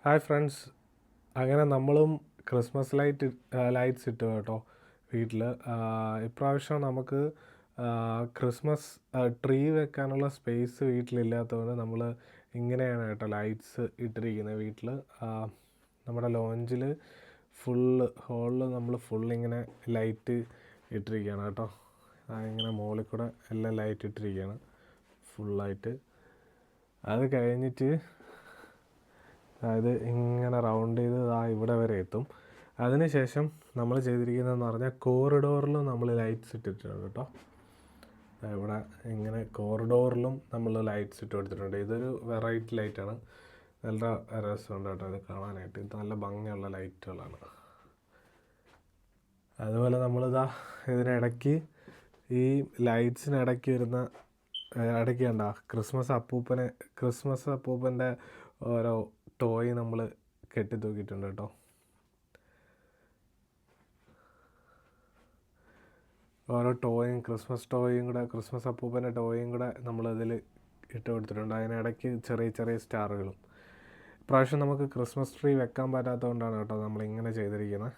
Hi friends, അങ്ങനെ നമ്മളും Christmas lights ഇട്ടു കേട്ടോ വീട്ടിൽ. ഇപ്രാവശ്യം നമുക്ക് ക്രിസ്മസ് ട്രീ വെക്കാനുള്ള സ്പേസ് വീട്ടിലില്ലാത്തതുകൊണ്ട് നമ്മൾ ഇങ്ങനെയാണ് കേട്ടോ ലൈറ്റ്സ് ഇട്ടിരിക്കുന്നത് വീട്ടിൽ. നമ്മുടെ ലോഞ്ചിൽ ഹോളിൽ നമ്മൾ ഇങ്ങനെ ലൈറ്റ് ഇട്ടിരിക്കുകയാണ് കേട്ടോ. ഇങ്ങനെ മുകളിൽ കൂടെ എല്ലാം ലൈറ്റ് ഇട്ടിരിക്കുകയാണ് ഫുള്ളായിട്ട്. അത് കഴിഞ്ഞിട്ട് അതായത് ഇങ്ങനെ റൗണ്ട് ചെയ്ത് ഇവിടെ വരെ എത്തും. അതിനുശേഷം നമ്മൾ ചെയ്തിരിക്കുന്നതെന്ന് പറഞ്ഞാൽ കോറിഡോറിലും നമ്മൾ ലൈറ്റ്സ് ഇട്ടിട്ടുണ്ട് കേട്ടോ. ഇവിടെ ഇങ്ങനെ കോറിഡോറിലും നമ്മൾ ലൈറ്റ്സ് ഇട്ട് കൊടുത്തിട്ടുണ്ട്. ഇതൊരു വെറൈറ്റി ലൈറ്റാണ്, നല്ല രസമുണ്ട് കേട്ടോ ഇത് കാണാനായിട്ട്. ഇത് നല്ല ഭംഗിയുള്ള ലൈറ്റുകളാണ്. അതുപോലെ നമ്മളിതാ ഇതിനിടയ്ക്ക് ഈ ലൈറ്റ്സിനിടയ്ക്ക് വരുന്ന ഇടയ്ക്ക് കണ്ട ക്രിസ്മസ് അപ്പൂപ്പൻ്റെ ഓരോ ടോയ് നമ്മൾ കെട്ടി തൂക്കിയിട്ടുണ്ട് കേട്ടോ. ഓരോ ക്രിസ്മസ് അപ്പൂപ്പൻ്റെ ടോയും കൂടെ നമ്മളതിൽ ഇട്ട് കൊടുത്തിട്ടുണ്ട്. അതിനിടയ്ക്ക് ചെറിയ ചെറിയ സ്റ്റാറുകളും. ഇപ്രാവശ്യം നമുക്ക് ക്രിസ്മസ് ട്രീ വെക്കാൻ പറ്റാത്തതുകൊണ്ടാണ് കേട്ടോ നമ്മളിങ്ങനെ ചെയ്തിരിക്കുന്നത്.